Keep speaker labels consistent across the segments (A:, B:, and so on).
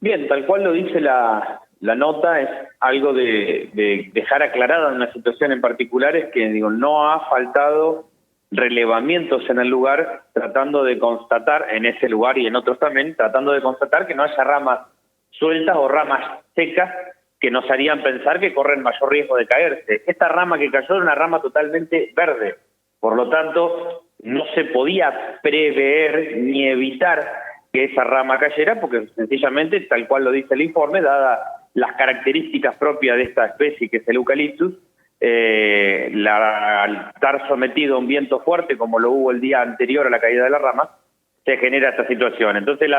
A: Bien, tal cual lo dice la nota, es algo de dejar aclarada una situación en particular, es que digo, no ha faltado relevamientos en el lugar, tratando de constatar, en ese lugar y en otros también, tratando de constatar que no haya ramas sueltas o ramas secas que nos harían pensar que corren mayor riesgo de caerse. Esta rama que cayó era una rama totalmente verde, por lo tanto no se podía prever ni evitar que esa rama cayera, porque sencillamente, tal cual lo dice el informe, dadas las características propias de esta especie, que es el eucaliptus, al estar sometido a un viento fuerte, como lo hubo el día anterior a la caída de la rama, se genera esta situación. Entonces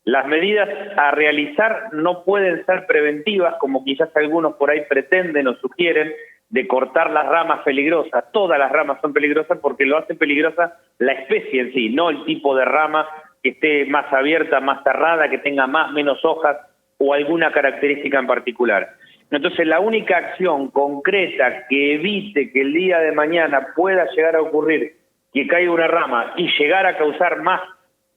A: las medidas a realizar no pueden ser preventivas, como quizás algunos por ahí pretenden o sugieren, de cortar las ramas peligrosas. Todas las ramas son peligrosas porque lo hace peligrosa la especie en sí, no el tipo de rama que esté más abierta, más cerrada, que tenga más, menos hojas o alguna característica en particular. Entonces, la única acción concreta que evite que el día de mañana pueda llegar a ocurrir que caiga una rama y llegar a causar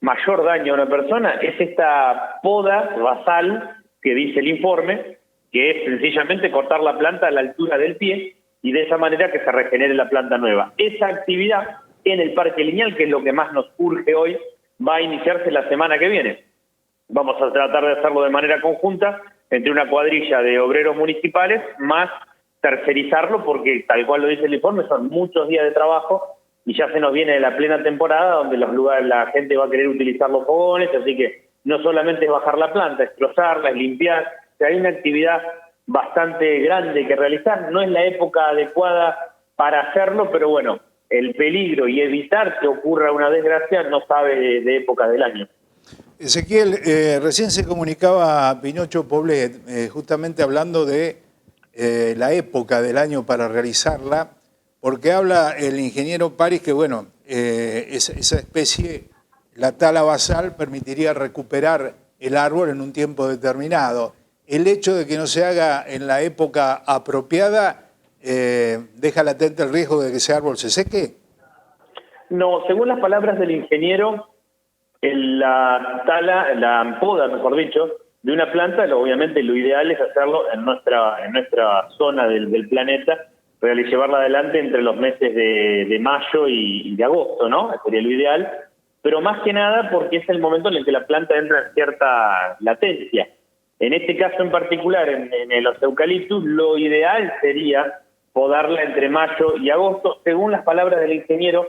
A: mayor daño a una persona es esta poda basal que dice el informe, que es sencillamente cortar la planta a la altura del pie y de esa manera que se regenere la planta nueva. Esa actividad en el Parque Lineal, que es lo que más nos urge hoy, va a iniciarse la semana que viene. Vamos a tratar de hacerlo de manera conjunta entre una cuadrilla de obreros municipales, más tercerizarlo, porque tal cual lo dice el informe, son muchos días de trabajo y ya se nos viene la plena temporada donde los lugares, la gente va a querer utilizar los fogones, así que no solamente es bajar la planta, es trozarla, es limpiar. O sea, hay una actividad bastante grande que realizar. No es la época adecuada para hacerlo, pero bueno, el peligro y evitar que ocurra una desgracia no sabe de época del año.
B: Ezequiel, recién se comunicaba Pinocho Poblet, justamente hablando de la época del año para realizarla, porque habla el ingeniero París que, bueno, esa especie, la tala basal, permitiría recuperar el árbol en un tiempo determinado. El hecho de que no se haga en la época apropiada deja latente el riesgo de que ese árbol se seque.
A: No, según las palabras del ingeniero, la poda, mejor dicho, de una planta, obviamente lo ideal es hacerlo en nuestra zona del planeta, pero llevarla adelante entre los meses de mayo y de agosto, ¿no? Sería lo ideal, pero más que nada porque es el momento en el que la planta entra en cierta latencia. En este caso en particular, en los eucaliptus, lo ideal sería podarla entre mayo y agosto. Según las palabras del ingeniero,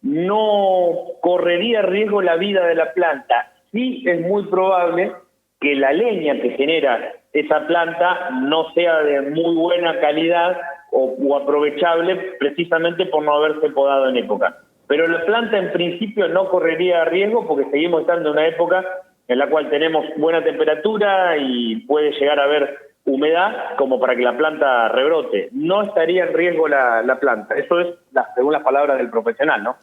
A: no correría riesgo la vida de la planta. Sí es muy probable que la leña que genera esa planta no sea de muy buena calidad o aprovechable precisamente por no haberse podado en época. Pero la planta en principio no correría riesgo porque seguimos estando en una época en la cual tenemos buena temperatura y puede llegar a haber humedad como para que la planta rebrote. No estaría en riesgo la planta. Eso es según las palabras del profesional, ¿no?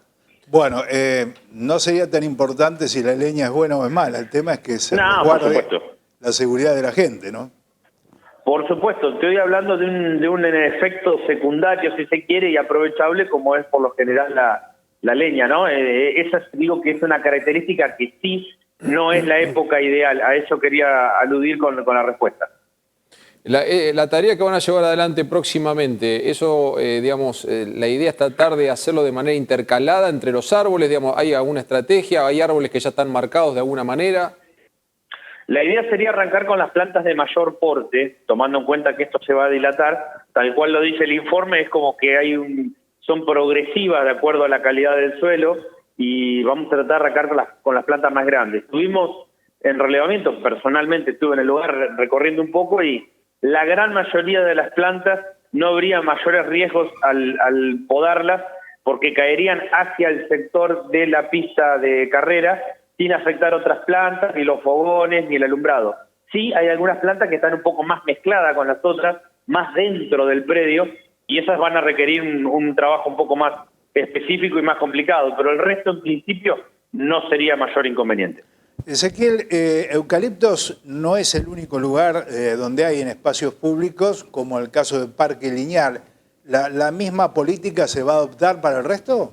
B: Bueno, no sería tan importante si la leña es buena o es mala. El tema es que se resguarde la seguridad de la gente, ¿no?
A: Por supuesto, estoy hablando de un efecto secundario, si se quiere, y aprovechable, como es por lo general la leña, ¿no? Esa digo que es una característica que sí no es la época ideal. A eso quería aludir con la respuesta.
C: La tarea que van a llevar adelante próximamente, eso, digamos, la idea es tratar de hacerlo de manera intercalada entre los árboles, digamos, ¿hay alguna estrategia? ¿Hay árboles que ya están marcados de alguna manera?
A: La idea sería arrancar con las plantas de mayor porte, tomando en cuenta que esto se va a dilatar, tal cual lo dice el informe, es como que son progresivas de acuerdo a la calidad del suelo y vamos a tratar de arrancar con las plantas más grandes. Estuvimos en relevamiento, personalmente estuve en el lugar recorriendo un poco y la gran mayoría de las plantas no habría mayores riesgos al podarlas porque caerían hacia el sector de la pista de carrera sin afectar otras plantas, ni los fogones, ni el alumbrado. Sí, hay algunas plantas que están un poco más mezcladas con las otras, más dentro del predio, y esas van a requerir un trabajo un poco más específico y más complicado, pero el resto en principio no sería mayor inconveniente.
B: Ezequiel, eucaliptos no es el único lugar donde hay en espacios públicos, como el caso del Parque Lineal. ¿La misma política se va a adoptar para el resto?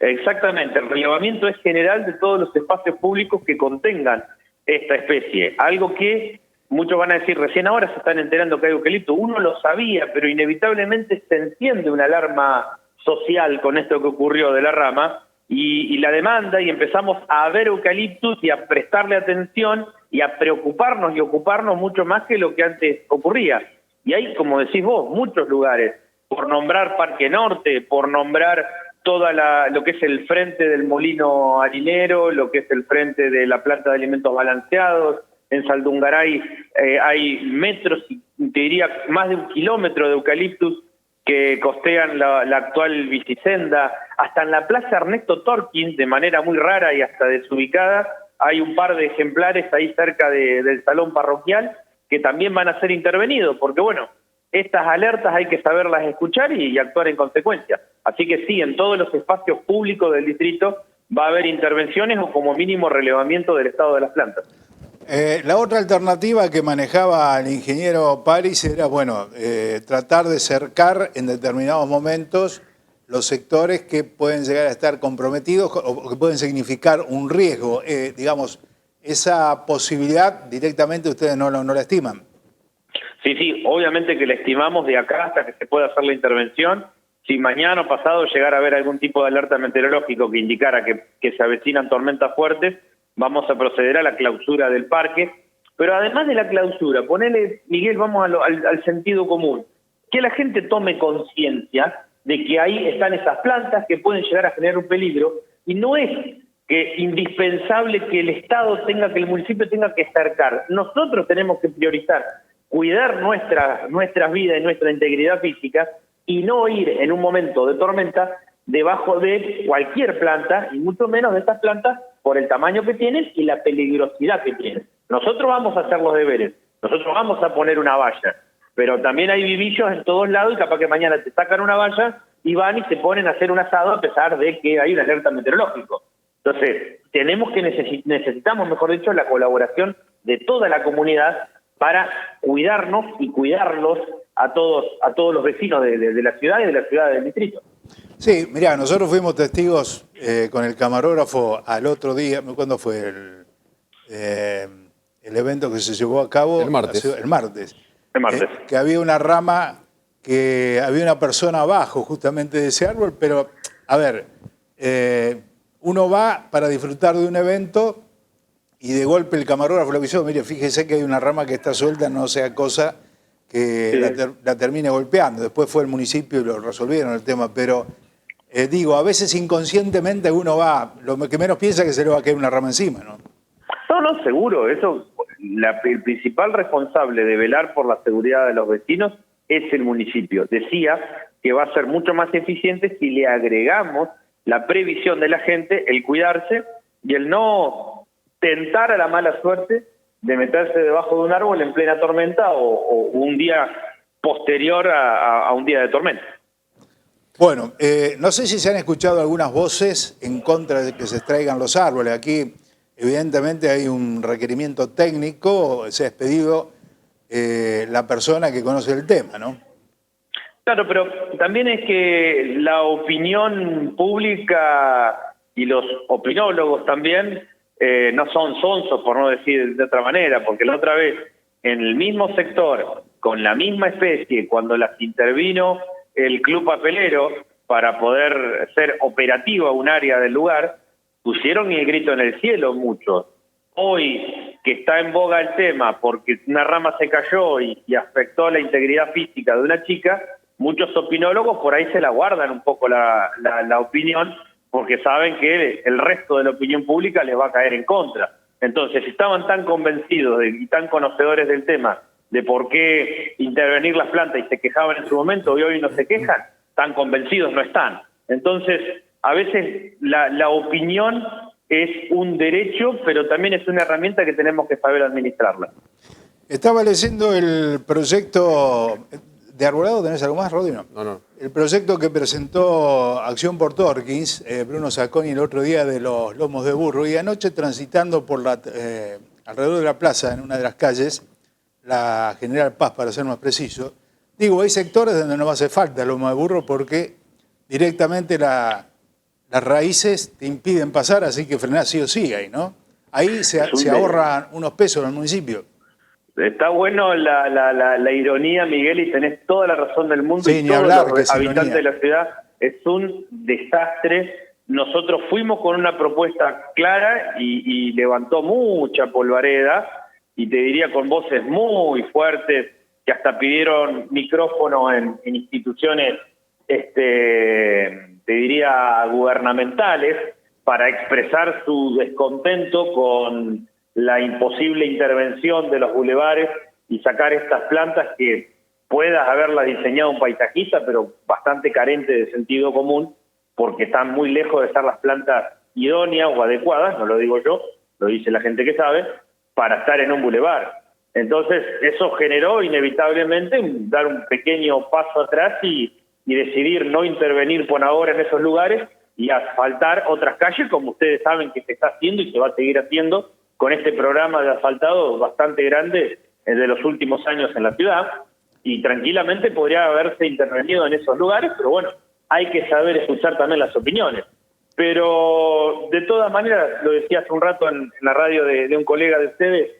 A: Exactamente, el relevamiento es general de todos los espacios públicos que contengan esta especie. Algo que muchos van a decir, recién ahora se están enterando que hay eucalipto. Uno lo sabía, pero inevitablemente se enciende una alarma social con esto que ocurrió de la rama y la demanda, y empezamos a ver eucaliptus y a prestarle atención y a preocuparnos y ocuparnos mucho más que lo que antes ocurría. Y hay, como decís vos, muchos lugares, por nombrar Parque Norte, por nombrar toda lo que es el frente del molino harinero, lo que es el frente de la planta de alimentos balanceados. En Saldungaray hay metros, te diría más de 1 kilómetro de eucaliptus que costean la actual bicisenda. Hasta en la Plaza Ernesto Torquín, de manera muy rara y hasta desubicada, hay un par de ejemplares ahí cerca del salón parroquial que también van a ser intervenidos, porque bueno, estas alertas hay que saberlas escuchar y actuar en consecuencia. Así que sí, en todos los espacios públicos del distrito va a haber intervenciones o como mínimo relevamiento del estado de las plantas.
B: La otra alternativa que manejaba el ingeniero París era, bueno, tratar de cercar en determinados momentos los sectores que pueden llegar a estar comprometidos o que pueden significar un riesgo. Digamos, esa posibilidad directamente ustedes no la estiman.
A: Sí, obviamente que la estimamos de acá hasta que se pueda hacer la intervención. Si mañana o pasado llegara a haber algún tipo de alerta meteorológico que indicara que se avecinan tormentas fuertes, vamos a proceder a la clausura del parque. Pero además de la clausura, ponele, Miguel, vamos al sentido común. Que la gente tome conciencia de que ahí están esas plantas que pueden llegar a generar un peligro, y no es que indispensable que el Estado que el municipio tenga que cercar. Nosotros tenemos que priorizar cuidar nuestras vidas y nuestra integridad física y no ir en un momento de tormenta debajo de cualquier planta, y mucho menos de estas plantas por el tamaño que tienen y la peligrosidad que tienen. Nosotros vamos a hacer los deberes, nosotros vamos a poner una valla, pero también hay vivillos en todos lados y capaz que mañana te sacan una valla y van y se ponen a hacer un asado a pesar de que hay una alerta meteorológica. Entonces, necesitamos, mejor dicho, la colaboración de toda la comunidad para cuidarnos y cuidarlos a todos los vecinos de la ciudad y de la ciudad del distrito.
B: Sí, mirá, nosotros fuimos testigos con el camarógrafo al otro día. ¿Cuándo fue el evento que se llevó a cabo?
C: El martes.
B: El martes.
A: El martes.
B: Que había una rama, que había una persona abajo justamente de ese árbol, pero, a ver, uno va para disfrutar de un evento y de golpe el camarógrafo le avisó, mire, fíjese que hay una rama que está suelta, no sea cosa que la termine golpeando. Después fue el municipio y lo resolvieron el tema, pero digo, a veces inconscientemente uno va, lo que menos piensa es que se le va a caer una rama encima, ¿no?
A: No, seguro, eso, el principal responsable de velar por la seguridad de los vecinos es el municipio. Decía que va a ser mucho más eficiente si le agregamos la previsión de la gente, el cuidarse y el no tentar a la mala suerte de meterse debajo de un árbol en plena tormenta o un día posterior a un día de tormenta.
B: Bueno, no sé si se han escuchado algunas voces en contra de que se extraigan los árboles. Aquí, evidentemente, hay un requerimiento técnico, se ha expedido la persona que conoce el tema, ¿no?
A: Claro, pero también es que la opinión pública y los opinólogos también no son sonsos, por no decir de otra manera, porque la otra vez, en el mismo sector, con la misma especie, cuando las intervino el club papelero para poder ser operativo a un área del lugar, pusieron el grito en el cielo muchos. Hoy, que está en boga el tema porque una rama se cayó y afectó la integridad física de una chica, muchos opinólogos por ahí se la guardan un poco la opinión, porque saben que el resto de la opinión pública les va a caer en contra. Entonces, si estaban tan convencidos y tan conocedores del tema de por qué intervenir las plantas y se quejaban en su momento y hoy no se quejan, tan convencidos no están. Entonces, a veces la opinión es un derecho, pero también es una herramienta que tenemos que saber administrarla.
B: Estaba leyendo el proyecto de arbolado. ¿Tenés algo más, Rodino?
C: No.
B: El proyecto que presentó Acción por Torquíns, Bruno Sacconi, el otro día de los lomos de burro, y anoche transitando por alrededor de la plaza, en una de las calles, la General Paz, para ser más preciso, digo, hay sectores donde no hace falta lomo de burro porque directamente las raíces te impiden pasar, así que frenás sí o sí ahí, ¿no? Ahí se ahorran unos pesos en el municipio.
A: Está bueno la ironía, Miguel, y tenés toda la razón del mundo.
B: Sí,
A: y
B: ni
A: todos
B: hablar,
A: los habitantes de la ciudad, es un desastre. Nosotros fuimos con una propuesta clara y levantó mucha polvareda, y te diría con voces muy fuertes, que hasta pidieron micrófono en instituciones, te diría, gubernamentales, para expresar su descontento con la imposible intervención de los bulevares y sacar estas plantas que puedas haberlas diseñado un paisajista, pero bastante carente de sentido común, porque están muy lejos de ser las plantas idóneas o adecuadas, no lo digo yo, lo dice la gente que sabe, para estar en un bulevar. Entonces, eso generó inevitablemente dar un pequeño paso atrás y decidir no intervenir por ahora en esos lugares y asfaltar otras calles, como ustedes saben que se está haciendo y se va a seguir haciendo con este programa de asfaltado bastante grande de los últimos años en la ciudad, y tranquilamente podría haberse intervenido en esos lugares, pero bueno, hay que saber escuchar también las opiniones. Pero de todas maneras, lo decía hace un rato en la radio de un colega de ustedes,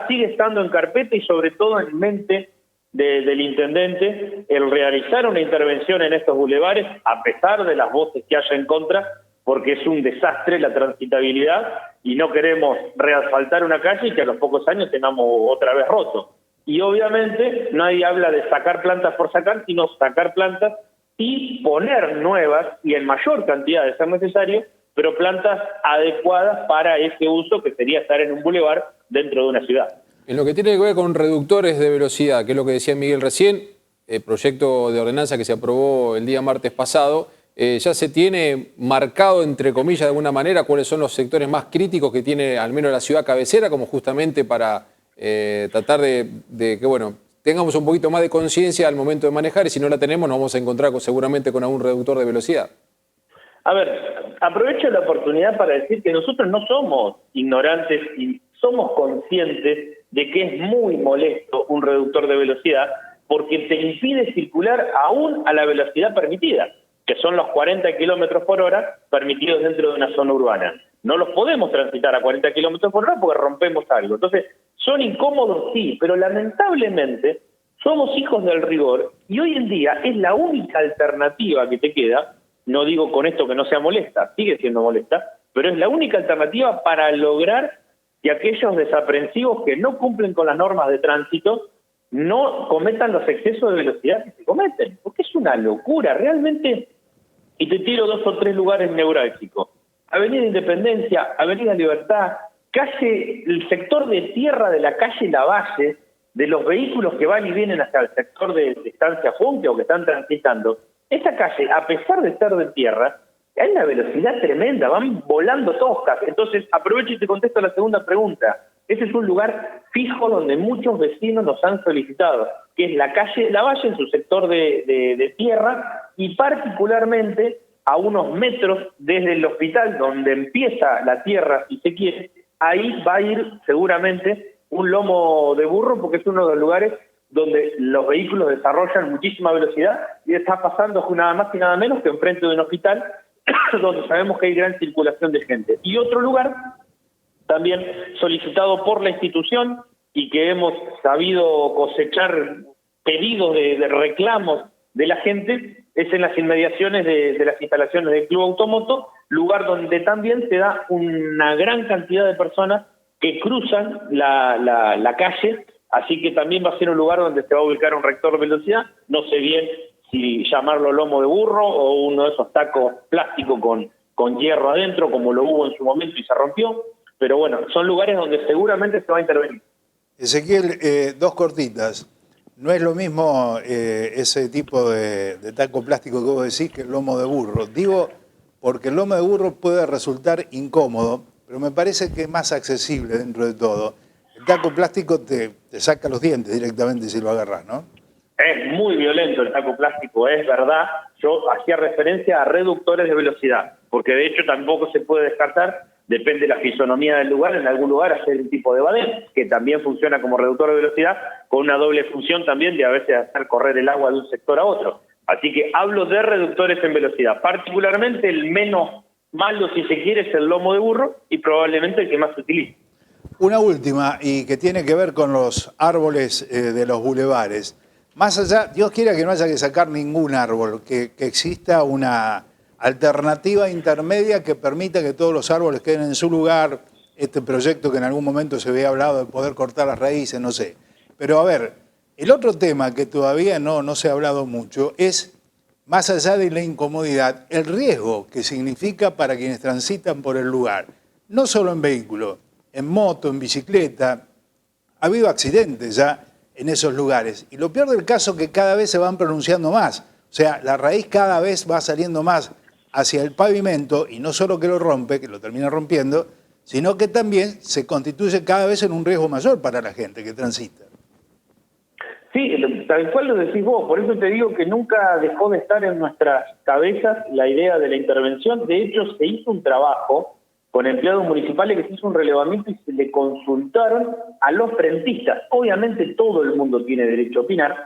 A: sigue estando en carpeta y sobre todo en mente del intendente el realizar una intervención en estos bulevares, a pesar de las voces que haya en contra, porque es un desastre la transitabilidad y no queremos reasfaltar una calle y que a los pocos años tengamos otra vez roto. Y obviamente nadie habla de sacar plantas por sacar, sino sacar plantas y poner nuevas y en mayor cantidad de ser necesario, pero plantas adecuadas para ese uso que sería estar en un bulevar dentro de una ciudad.
C: En lo que tiene que ver con reductores de velocidad, que es lo que decía Miguel recién, el proyecto de ordenanza que se aprobó el día martes pasado, ya se tiene marcado, entre comillas, de alguna manera, cuáles son los sectores más críticos que tiene al menos la ciudad cabecera, como justamente para tratar de que, bueno, tengamos un poquito más de conciencia al momento de manejar, y si no la tenemos nos vamos a encontrar seguramente con algún reductor de velocidad.
A: A ver, aprovecho la oportunidad para decir que nosotros no somos ignorantes y somos conscientes de que es muy molesto un reductor de velocidad porque te impide circular aún a la velocidad permitida, que son los 40 kilómetros por hora permitidos dentro de una zona urbana. No los podemos transitar a 40 kilómetros por hora porque rompemos algo. Entonces, son incómodos, sí, pero lamentablemente somos hijos del rigor y hoy en día es la única alternativa que te queda. No digo con esto que no sea molesta, sigue siendo molesta, pero es la única alternativa para lograr que aquellos desaprensivos que no cumplen con las normas de tránsito no cometan los excesos de velocidad que se cometen, porque es una locura, realmente. Y te tiro 2 o 3 lugares neurálgicos. Avenida Independencia, Avenida Libertad, el sector de tierra de la calle Lavalle, de los vehículos que van y vienen hasta el sector de Estancia Junque o que están transitando. Esta calle, a pesar de ser de tierra, hay una velocidad tremenda, van volando toscas. Entonces, aprovecho y te contesto la segunda pregunta. Ese es un lugar fijo donde muchos vecinos nos han solicitado, que es la calle Lavalle en su sector de tierra, y particularmente a unos metros desde el hospital donde empieza la tierra, si se quiere, ahí va a ir seguramente un lomo de burro, porque es uno de los lugares donde los vehículos desarrollan muchísima velocidad y está pasando nada más y nada menos que enfrente de un hospital donde sabemos que hay gran circulación de gente. Y otro lugar también solicitado por la institución y que hemos sabido cosechar pedidos de reclamos de la gente es en las inmediaciones de las instalaciones del Club Automoto, lugar donde también se da una gran cantidad de personas que cruzan la calle, así que también va a ser un lugar donde se va a ubicar un reductor de velocidad. No sé bien si llamarlo lomo de burro o uno de esos tacos plásticos con hierro adentro, como lo hubo en su momento y se rompió, pero bueno, son lugares donde seguramente se va a intervenir.
B: Ezequiel, 2 cortitas. No es lo mismo ese tipo de taco plástico que vos decís que el lomo de burro. Digo, porque el lomo de burro puede resultar incómodo, pero me parece que es más accesible dentro de todo. El taco plástico te saca los dientes directamente si lo agarrás, ¿no?
A: Es muy violento el taco plástico, es verdad. Yo hacía referencia a reductores de velocidad, porque de hecho tampoco se puede descartar, depende de la fisonomía del lugar, en algún lugar hacer un tipo de badén, que también funciona como reductor de velocidad, con una doble función también de a veces hacer correr el agua de un sector a otro. Así que hablo de reductores en velocidad, particularmente el menos malo si se quiere es el lomo de burro y probablemente el que más se utiliza.
B: Una última, y que tiene que ver con los árboles de los bulevares. Más allá, Dios quiera que no haya que sacar ningún árbol, que exista una alternativa intermedia que permita que todos los árboles queden en su lugar, este proyecto que en algún momento se había hablado de poder cortar las raíces, no sé. Pero a ver, el otro tema que todavía no se ha hablado mucho es, más allá de la incomodidad, el riesgo que significa para quienes transitan por el lugar, no solo en vehículo, en moto, en bicicleta. Ha habido accidentes ya en esos lugares. Y lo peor del caso es que cada vez se van pronunciando más. O sea, la raíz cada vez va saliendo más hacia el pavimento y no solo que lo rompe, que lo termina rompiendo, sino que también se constituye cada vez en un riesgo mayor para la gente que transita.
A: Sí, tal cual lo decís vos, por eso te digo que nunca dejó de estar en nuestras cabezas la idea de la intervención. De hecho, se hizo un trabajo con empleados municipales que se hizo un relevamiento y se le consultaron a los frentistas. Obviamente todo el mundo tiene derecho a opinar,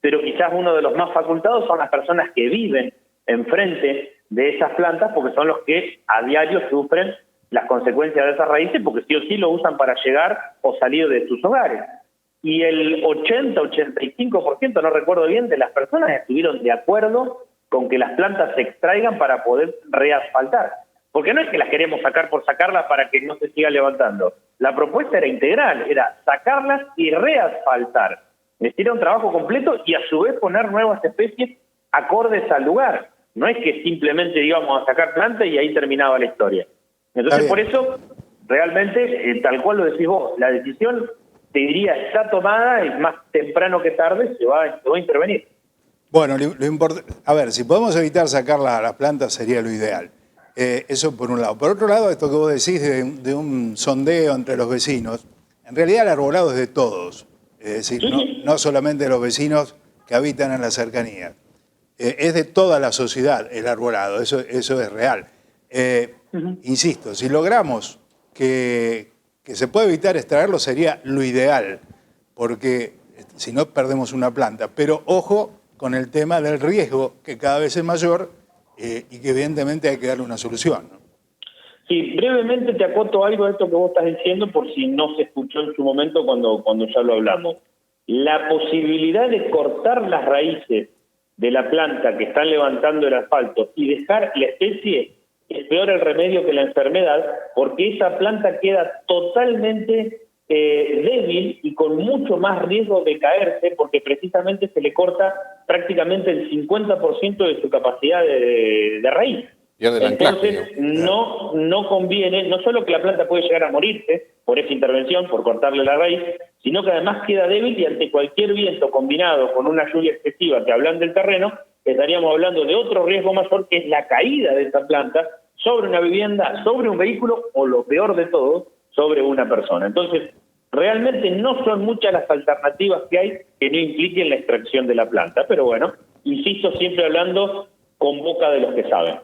A: pero quizás uno de los más facultados son las personas que viven enfrente de esas plantas, porque son los que a diario sufren las consecuencias de esas raíces, porque sí o sí lo usan para llegar o salir de sus hogares. Y el 80-85%, no recuerdo bien, de las personas estuvieron de acuerdo con que las plantas se extraigan para poder reasfaltar. Porque no es que las queremos sacar por sacarlas para que no se siga levantando. La propuesta era integral, era sacarlas y reasfaltar. Es decir, era un trabajo completo y a su vez poner nuevas especies acordes al lugar. No es que simplemente íbamos a sacar plantas y ahí terminaba la historia. Entonces, por eso, realmente, tal cual lo decís vos, la decisión, te diría, está tomada y más temprano que tarde se va a intervenir.
B: Bueno, a ver, si podemos evitar sacar las plantas sería lo ideal. Eso por un lado. Por otro lado, esto que vos decís de un sondeo entre los vecinos, en realidad el arbolado es de todos. Es decir, no solamente de los vecinos que habitan en la cercanía. Es de toda la sociedad el arbolado, eso es real. Insisto, si logramos que se pueda evitar extraerlo sería lo ideal, porque si no perdemos una planta. Pero ojo con el tema del riesgo, que cada vez es mayor y que evidentemente hay que darle una solución, ¿no?
A: Sí, brevemente te acoto algo de esto que vos estás diciendo por si no se escuchó en su momento cuando ya lo hablamos. La posibilidad de cortar las raíces de la planta que están levantando el asfalto y dejar la especie es peor el remedio que la enfermedad, porque esa planta queda totalmente débil y con mucho más riesgo de caerse, porque precisamente se le corta prácticamente el 50% de su capacidad de raíz. Entonces no conviene, no solo que la planta puede llegar a morirse por esa intervención, por cortarle la raíz, sino que además queda débil y ante cualquier viento combinado con una lluvia excesiva que ablande el terreno, estaríamos hablando de otro riesgo mayor, que es la caída de esa planta sobre una vivienda, sobre un vehículo o, lo peor de todo, sobre una persona. Entonces, realmente no son muchas las alternativas que hay que no impliquen la extracción de la planta, pero bueno, insisto, siempre hablando con boca de los que saben.